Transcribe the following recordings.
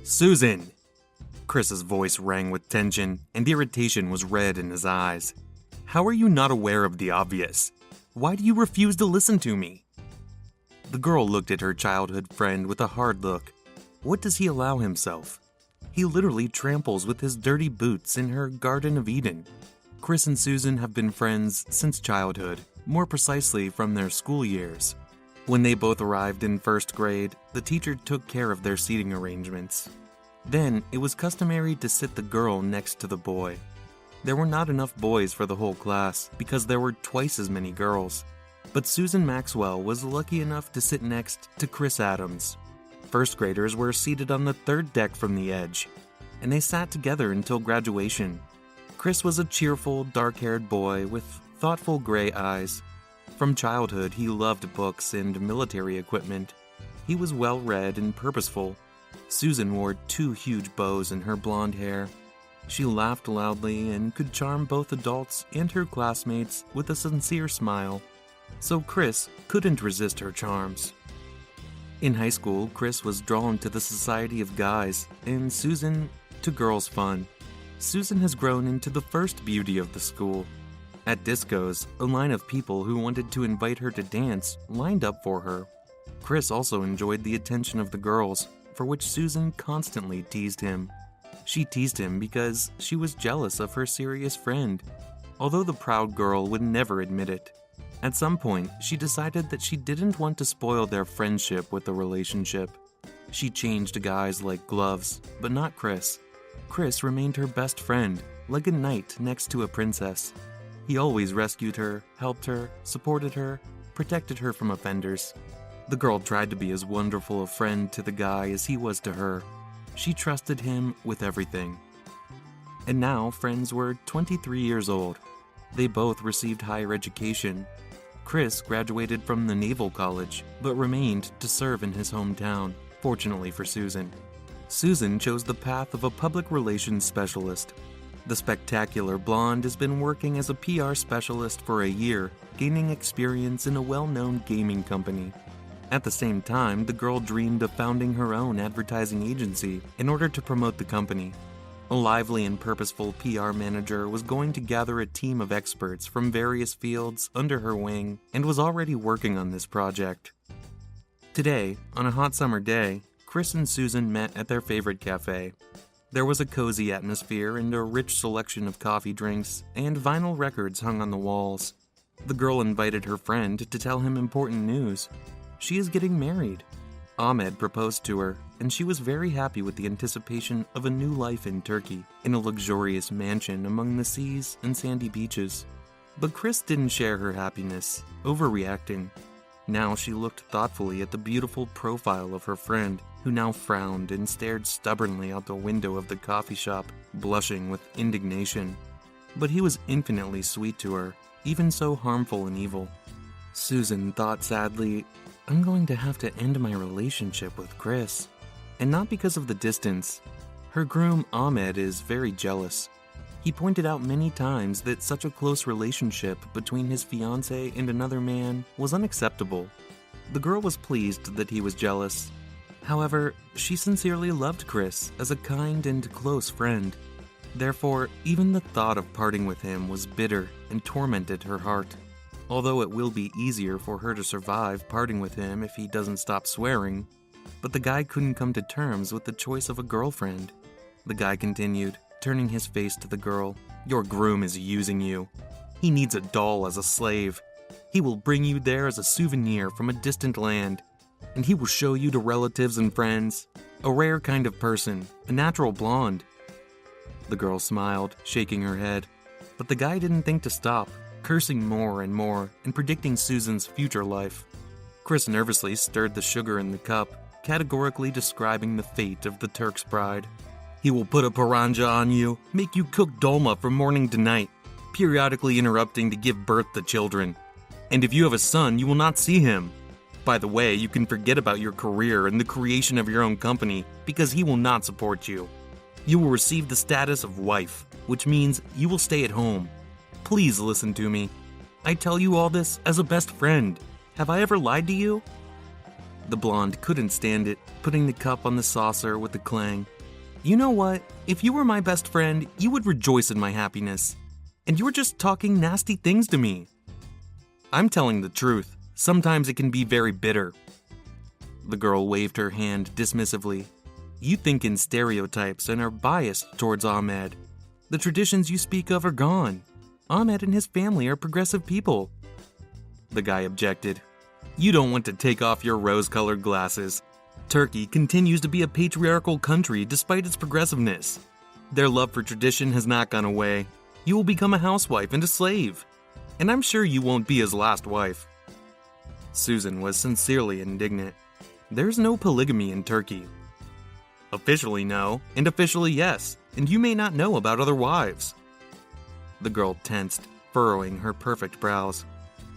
Susan! Chris's voice rang with tension, and irritation was red in his eyes. How are you not aware of the obvious? Why do you refuse to listen to me? The girl looked at her childhood friend with a hard look. What does he allow himself? He literally tramples with his dirty boots in her Garden of Eden. Chris and Susan have been friends since childhood, more precisely from their school years. When they both arrived in first grade, the teacher took care of their seating arrangements. Then, it was customary to sit the girl next to the boy. There were not enough boys for the whole class because there were twice as many girls. But Susan Maxwell was lucky enough to sit next to Chris Adams. First graders were seated on the third deck from the edge, and they sat together until graduation. Chris was a cheerful, dark-haired boy with thoughtful gray eyes. From childhood, he loved books and military equipment. He was well-read and purposeful. Susan wore 2 huge bows in her blonde hair. She laughed loudly and could charm both adults and her classmates with a sincere smile. So Chris couldn't resist her charms. In high school, Chris was drawn to the society of guys, and Susan to girls' fun. Susan has grown into the first beauty of the school. At discos, a line of people who wanted to invite her to dance lined up for her. Chris also enjoyed the attention of the girls, for which Susan constantly teased him. She teased him because she was jealous of her serious friend, although the proud girl would never admit it. At some point, she decided that she didn't want to spoil their friendship with a relationship. She changed guys like gloves, but not Chris. Chris remained her best friend, like a knight next to a princess. He always rescued her, helped her, supported her, protected her from offenders. The girl tried to be as wonderful a friend to the guy as he was to her. She trusted him with everything. And now, friends were 23 years old. They both received higher education. Chris graduated from the Naval College, but remained to serve in his hometown, fortunately for Susan. Susan chose the path of a public relations specialist. The spectacular blonde has been working as a PR specialist for a year, gaining experience in a well-known gaming company. At the same time, the girl dreamed of founding her own advertising agency in order to promote the company. A lively and purposeful PR manager was going to gather a team of experts from various fields under her wing and was already working on this project. Today, on a hot summer day, Chris and Susan met at their favorite cafe. There was a cozy atmosphere and a rich selection of coffee drinks, and vinyl records hung on the walls. The girl invited her friend to tell him important news. She is getting married. Ahmed proposed to her, and she was very happy with the anticipation of a new life in Turkey, in a luxurious mansion among the seas and sandy beaches. But Chris didn't share her happiness, overreacting. Now she looked thoughtfully at the beautiful profile of her friend, who now frowned and stared stubbornly out the window of the coffee shop, blushing with indignation. But he was infinitely sweet to her, even so harmful and evil. Susan thought sadly, I'm going to have to end my relationship with Chris. And not because of the distance. Her groom, Ahmed, is very jealous. He pointed out many times that such a close relationship between his fiancée and another man was unacceptable. The girl was pleased that he was jealous. However, she sincerely loved Chris as a kind and close friend. Therefore, even the thought of parting with him was bitter and tormented her heart. Although it will be easier for her to survive parting with him if he doesn't stop swearing. But the guy couldn't come to terms with the choice of a girlfriend. The guy continued, turning his face to the girl. Your groom is using you. He needs a doll as a slave. He will bring you there as a souvenir from a distant land. And he will show you to relatives and friends. A rare kind of person, a natural blonde. The girl smiled, shaking her head. But the guy didn't think to stop, cursing more and more and predicting Susan's future life. Chris nervously stirred the sugar in the cup, categorically describing the fate of the Turk's bride. He will put a paranja on you, make you cook dolma from morning to night, periodically interrupting to give birth to children. And if you have a son, you will not see him. By the way, you can forget about your career and the creation of your own company because he will not support you. You will receive the status of wife, which means you will stay at home. Please listen to me. I tell you all this as a best friend. Have I ever lied to you? The blonde couldn't stand it, putting the cup on the saucer with a clang. You know what? If you were my best friend, you would rejoice in my happiness. And you were just talking nasty things to me. I'm telling the truth. Sometimes it can be very bitter. The girl waved her hand dismissively. You think in stereotypes and are biased towards Ahmed. The traditions you speak of are gone. Ahmed and his family are progressive people. The guy objected. You don't want to take off your rose-colored glasses. Turkey continues to be a patriarchal country despite its progressiveness. Their love for tradition has not gone away. You will become a housewife and a slave. And I'm sure you won't be his last wife. Susan was sincerely indignant. There's no polygamy in Turkey. Officially no, and officially yes, and you may not know about other wives. The girl tensed, furrowing her perfect brows.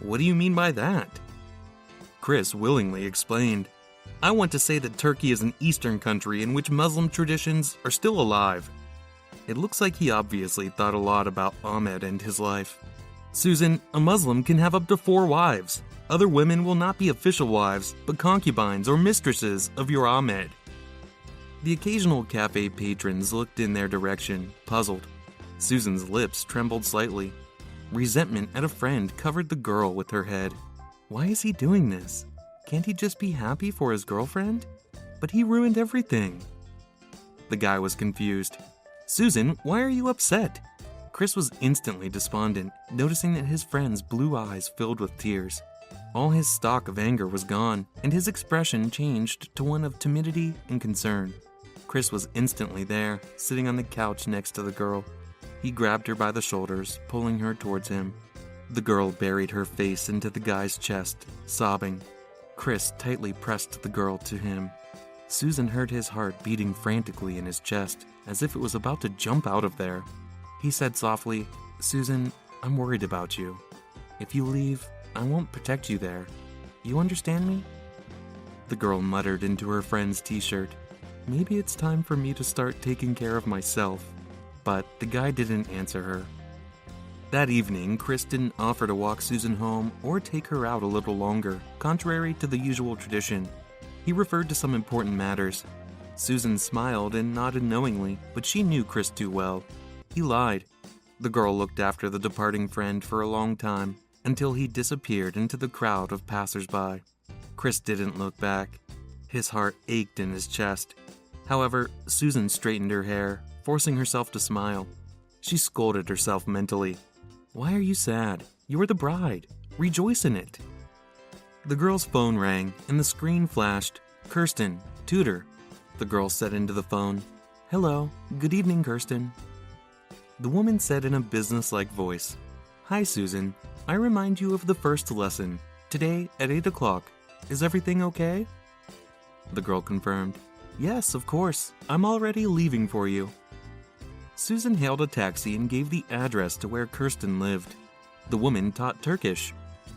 What do you mean by that? Chris willingly explained. I want to say that Turkey is an Eastern country in which Muslim traditions are still alive. It looks like he obviously thought a lot about Ahmed and his life. Susan, a Muslim can have up to 4 wives. Other women will not be official wives, but concubines or mistresses of your Ahmed. The occasional cafe patrons looked in their direction, puzzled. Susan's lips trembled slightly. Resentment at a friend covered the girl with her head. Why is he doing this? Can't he just be happy for his girlfriend? But he ruined everything. The guy was confused. Susan, why are you upset? Chris was instantly despondent, noticing that his friend's blue eyes filled with tears. All his stock of anger was gone, and his expression changed to one of timidity and concern. Chris was instantly there, sitting on the couch next to the girl. He grabbed her by the shoulders, pulling her towards him. The girl buried her face into the guy's chest, sobbing. Chris tightly pressed the girl to him. Susan heard his heart beating frantically in his chest, as if it was about to jump out of there. He said softly, Susan, I'm worried about you. If you leave, I won't protect you there. You understand me? The girl muttered into her friend's t-shirt. Maybe it's time for me to start taking care of myself. But the guy didn't answer her. That evening, Chris didn't offer to walk Susan home or take her out a little longer, contrary to the usual tradition. He referred to some important matters. Susan smiled and nodded knowingly, but she knew Chris too well. He lied. The girl looked after the departing friend for a long time, until he disappeared into the crowd of passers-by. Chris didn't look back. His heart ached in his chest. However, Susan straightened her hair, forcing herself to smile. She scolded herself mentally. Why are you sad? You are the bride. Rejoice in it. The girl's phone rang, and the screen flashed. Kirsten, tutor. The girl said into the phone. Hello. Good evening, Kirsten. The woman said in a business-like voice. Hi, Susan. I remind you of the first lesson. Today at 8 o'clock. Is everything okay? The girl confirmed. Yes, of course. I'm already leaving for you. Susan hailed a taxi and gave the address to where Kirsten lived. The woman taught Turkish.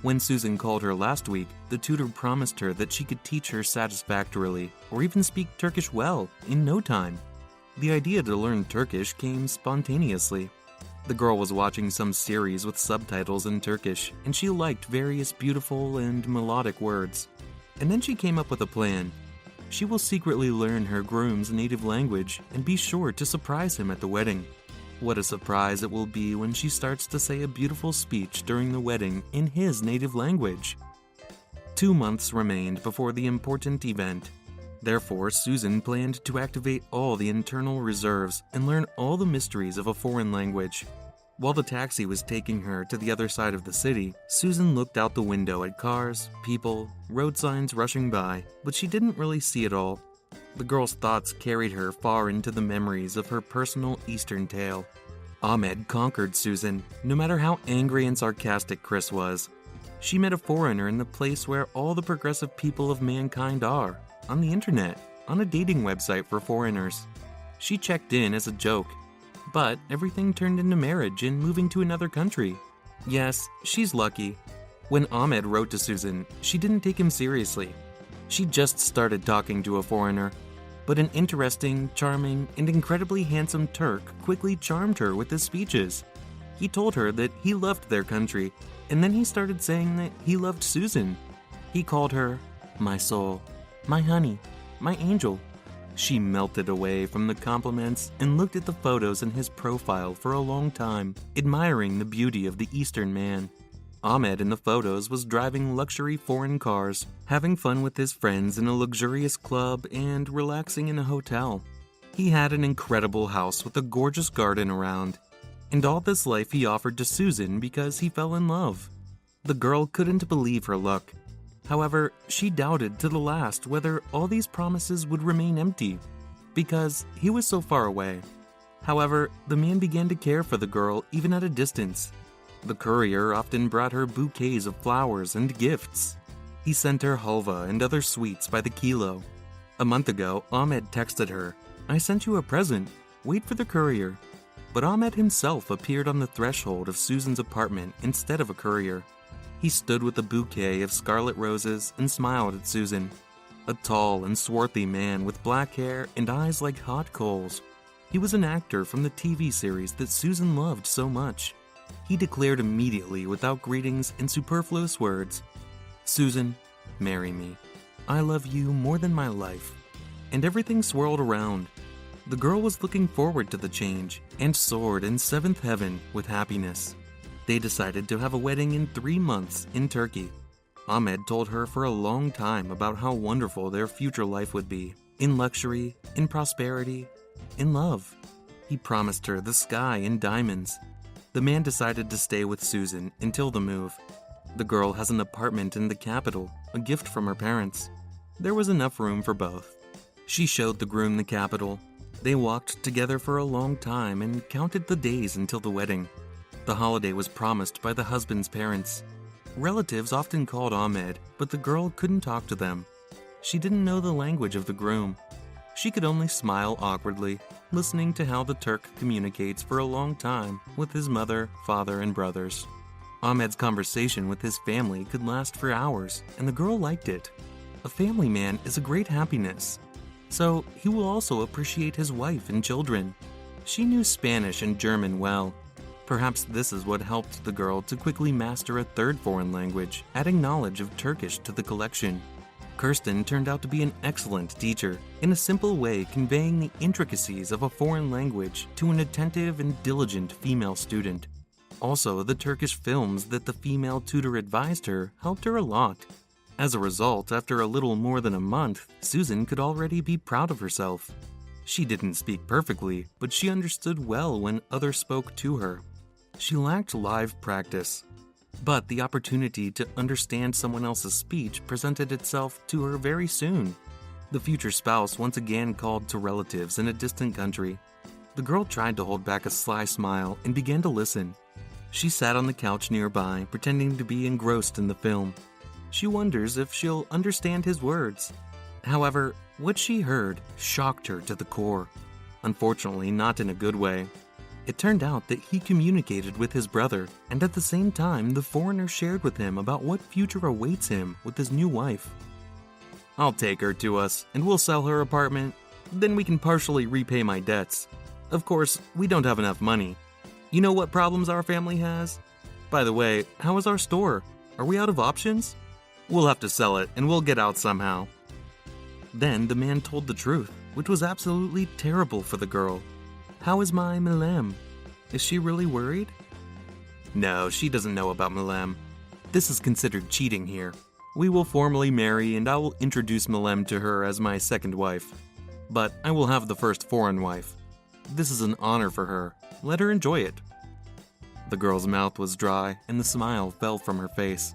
When Susan called her last week, the tutor promised her that she could teach her satisfactorily, or even speak Turkish well, in no time. The idea to learn Turkish came spontaneously. The girl was watching some series with subtitles in Turkish, and she liked various beautiful and melodic words. And then she came up with a plan. She will secretly learn her groom's native language and be sure to surprise him at the wedding. What a surprise it will be when she starts to say a beautiful speech during the wedding in his native language. 2 months remained before the important event. Therefore, Susan planned to activate all the internal reserves and learn all the mysteries of a foreign language. While the taxi was taking her to the other side of the city, Susan looked out the window at cars, people, road signs rushing by, but she didn't really see it all. The girl's thoughts carried her far into the memories of her personal Eastern tale. Ahmed conquered Susan, no matter how angry and sarcastic Chris was. She met a foreigner in the place where all the progressive people of mankind are, on the internet, on a dating website for foreigners. She checked in as a joke. But everything turned into marriage and moving to another country. Yes, she's lucky. When Ahmed wrote to Susan, she didn't take him seriously. She just started talking to a foreigner. But an interesting, charming, and incredibly handsome Turk quickly charmed her with his speeches. He told her that he loved their country, and then he started saying that he loved Susan. He called her, my soul. My honey, my angel." She melted away from the compliments and looked at the photos in his profile for a long time, admiring the beauty of the Eastern man. Ahmed in the photos was driving luxury foreign cars, having fun with his friends in a luxurious club, and relaxing in a hotel. He had an incredible house with a gorgeous garden around. And all this life he offered to Susan because he fell in love. The girl couldn't believe her luck. However, she doubted to the last whether all these promises would remain empty, because he was so far away. However, the man began to care for the girl even at a distance. The courier often brought her bouquets of flowers and gifts. He sent her halva and other sweets by the kilo. A month ago, Ahmed texted her, "I sent you a present. Wait for the courier." But Ahmed himself appeared on the threshold of Susan's apartment instead of a courier. He stood with a bouquet of scarlet roses and smiled at Susan. A tall and swarthy man with black hair and eyes like hot coals. He was an actor from the TV series that Susan loved so much. He declared immediately, without greetings and superfluous words, "Susan, marry me. I love you more than my life." And everything swirled around. The girl was looking forward to the change and soared in seventh heaven with happiness. They decided to have a wedding in 3 months in Turkey. Ahmed told her for a long time about how wonderful their future life would be, in luxury, in prosperity, in love. He promised her the sky and diamonds. The man decided to stay with Susan until the move. The girl has an apartment in the capital, a gift from her parents. There was enough room for both. She showed the groom the capital. They walked together for a long time and counted the days until the wedding. The holiday was promised by the husband's parents. Relatives often called Ahmed, but the girl couldn't talk to them. She didn't know the language of the groom. She could only smile awkwardly, listening to how the Turk communicates for a long time with his mother, father, and brothers. Ahmed's conversation with his family could last for hours, and the girl liked it. A family man is a great happiness. So he will also appreciate his wife and children. She knew Spanish and German well. Perhaps this is what helped the girl to quickly master a third foreign language, adding knowledge of Turkish to the collection. Kirsten turned out to be an excellent teacher, in a simple way conveying the intricacies of a foreign language to an attentive and diligent female student. Also, the Turkish films that the female tutor advised her helped her a lot. As a result, after a little more than a month, Susan could already be proud of herself. She didn't speak perfectly, but she understood well when others spoke to her. She lacked live practice, but the opportunity to understand someone else's speech presented itself to her very soon. The future spouse once again called to relatives in a distant country. The girl tried to hold back a sly smile and began to listen. She sat on the couch nearby, pretending to be engrossed in the film. She wonders if she'll understand his words. However, what she heard shocked her to the core. Unfortunately, not in a good way. It turned out that he communicated with his brother, and at the same time, the foreigner shared with him about what future awaits him with his new wife. "I'll take her to us, and we'll sell her apartment. Then we can partially repay my debts. Of course, we don't have enough money. You know what problems our family has? By the way, how is our store? Are we out of options? We'll have to sell it, and we'll get out somehow." Then the man told the truth, which was absolutely terrible for the girl. "How is my Milem? Is she really worried?" "No, she doesn't know about Milem. This is considered cheating here. We will formally marry, and I will introduce Milem to her as my second wife. But I will have the first foreign wife. This is an honor for her. Let her enjoy it." The girl's mouth was dry, and the smile fell from her face.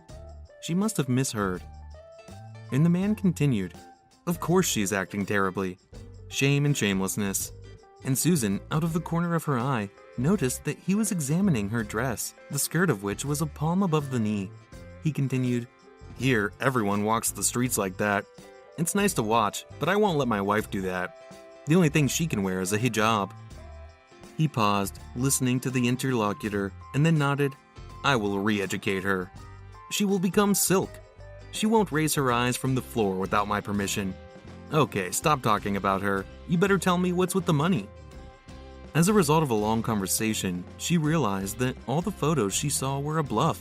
She must have misheard. And the man continued, "Of course she's acting terribly. Shame and shamelessness." And Susan, out of the corner of her eye, noticed that he was examining her dress, the skirt of which was a palm above the knee. He continued, "Here, everyone walks the streets like that. It's nice to watch, but I won't let my wife do that. The only thing she can wear is a hijab." He paused, listening to the interlocutor, and then nodded, "I will re-educate her. She will become silk. She won't raise her eyes from the floor without my permission. Okay, stop talking about her. You better tell me what's with the money." As a result of a long conversation, she realized that all the photos she saw were a bluff.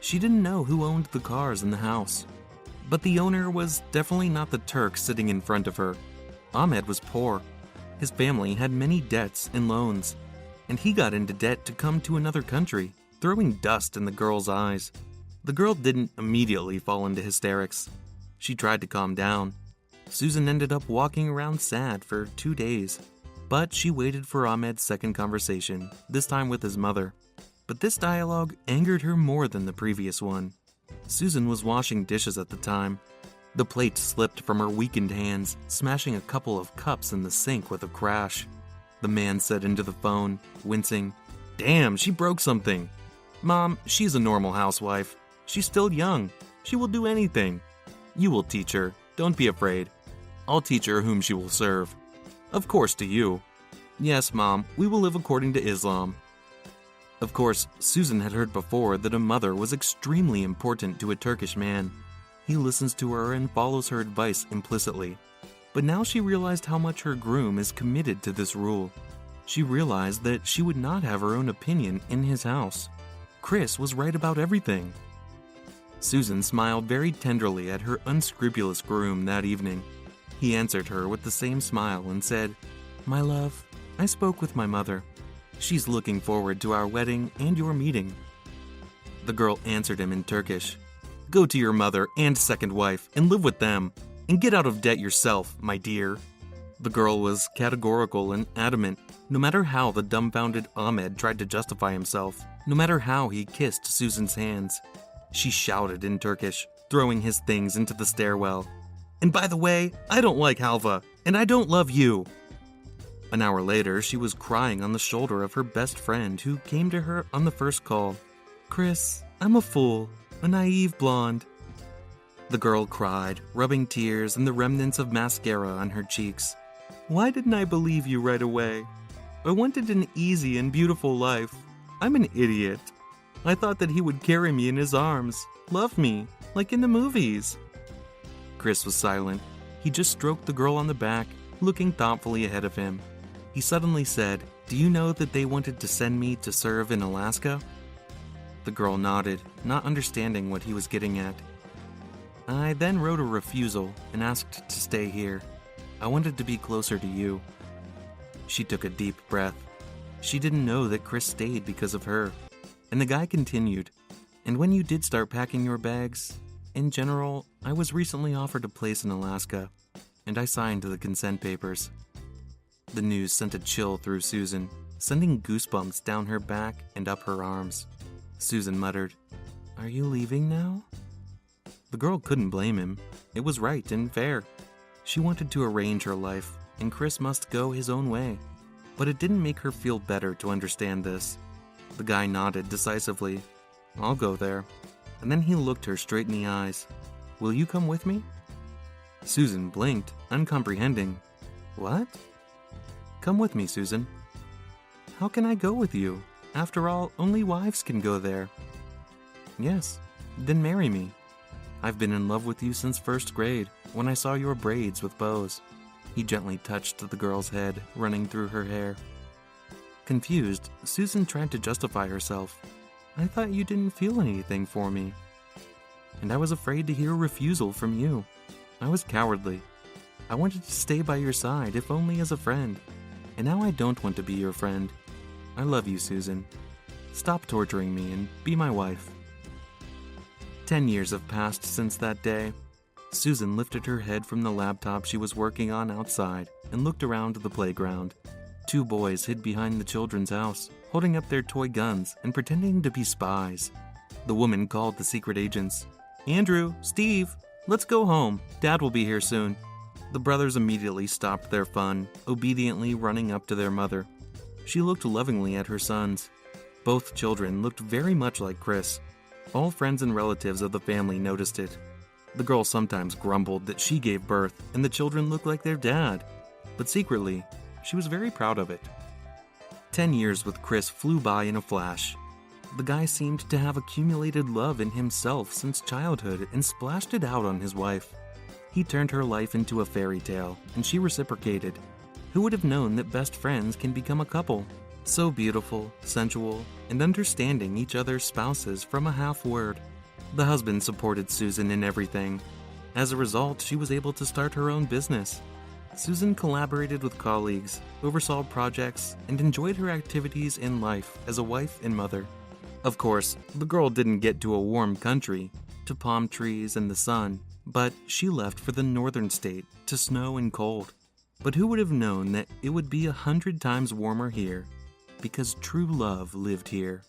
She didn't know who owned the cars in the house. But the owner was definitely not the Turk sitting in front of her. Ahmed was poor. His family had many debts and loans, and he got into debt to come to another country, throwing dust in the girl's eyes. The girl didn't immediately fall into hysterics. She tried to calm down. Susan ended up walking around sad for 2 days, but she waited for Ahmed's second conversation, this time with his mother. But this dialogue angered her more than the previous one. Susan was washing dishes at the time. The plate slipped from her weakened hands, smashing a couple of cups in the sink with a crash. The man said into the phone, wincing, "Damn, she broke something." "Mom, she's a normal housewife. She's still young. She will do anything. You will teach her. Don't be afraid. I'll teach her whom she will serve. Of course to you. Yes, Mom, we will live according to Islam." Of course, Susan had heard before that a mother was extremely important to a Turkish man. He listens to her and follows her advice implicitly. But now she realized how much her groom is committed to this rule. She realized that she would not have her own opinion in his house. Chris was right about everything. Susan smiled very tenderly at her unscrupulous groom that evening. He answered her with the same smile and said, "My love, I spoke with my mother. She's looking forward to our wedding and your meeting." The girl answered him in Turkish, "Go to your mother and second wife and live with them, and get out of debt yourself, my dear." The girl was categorical and adamant, no matter how the dumbfounded Ahmed tried to justify himself, no matter how he kissed Susan's hands. She shouted in Turkish, throwing his things into the stairwell. "And by the way, I don't like halva, and I don't love you." An hour later, she was crying on the shoulder of her best friend who came to her on the first call. "Chris, I'm a fool, a naive blonde." The girl cried, rubbing tears and the remnants of mascara on her cheeks. "Why didn't I believe you right away? I wanted an easy and beautiful life. I'm an idiot. I thought that he would carry me in his arms, love me, like in the movies." Chris was silent. He just stroked the girl on the back, looking thoughtfully ahead of him. He suddenly said, "Do you know that they wanted to send me to serve in Alaska?" The girl nodded, not understanding what he was getting at. "I then wrote a refusal and asked to stay here. I wanted to be closer to you." She took a deep breath. She didn't know that Chris stayed because of her. And the guy continued, "And when you did start packing your bags, in general, I was recently offered a place in Alaska, and I signed the consent papers." The news sent a chill through Susan, sending goosebumps down her back and up her arms. Susan muttered, "Are you leaving now?" The girl couldn't blame him. It was right and fair. She wanted to arrange her life, and Chris must go his own way. But it didn't make her feel better to understand this. The guy nodded decisively. "I'll go there." And then he looked her straight in the eyes. "Will you come with me?" Susan blinked, uncomprehending. "What?" "Come with me, Susan." "How can I go with you? After all, only wives can go there." "Yes, then marry me. I've been in love with you since first grade, when I saw your braids with bows." He gently touched the girl's head, running through her hair. Confused, Susan tried to justify herself. "I thought you didn't feel anything for me. And I was afraid to hear a refusal from you. I was cowardly. I wanted to stay by your side, if only as a friend. And now I don't want to be your friend. I love you, Susan. Stop torturing me and be my wife." 10 years have passed since that day. Susan lifted her head from the laptop she was working on outside and looked around the playground. 2 boys hid behind the children's house, holding up their toy guns and pretending to be spies. The woman called the secret agents. "Andrew, Steve, let's go home. Dad will be here soon." The brothers immediately stopped their fun, obediently running up to their mother. She looked lovingly at her sons. Both children looked very much like Chris. All friends and relatives of the family noticed it. The girl sometimes grumbled that she gave birth and the children looked like their dad, but secretly, she was very proud of it. 10 years with Chris flew by in a flash. The guy seemed to have accumulated love in himself since childhood and splashed it out on his wife. He turned her life into a fairy tale, and she reciprocated. Who would have known that best friends can become a couple? So beautiful, sensual, and understanding each other's spouses from a half word. The husband supported Susan in everything. As a result, she was able to start her own business. Susan collaborated with colleagues, oversaw projects, and enjoyed her activities in life as a wife and mother. Of course, the girl didn't get to a warm country, to palm trees and the sun, but she left for the northern state to snow and cold. But who would have known that it would be 100 times warmer here? Because true love lived here.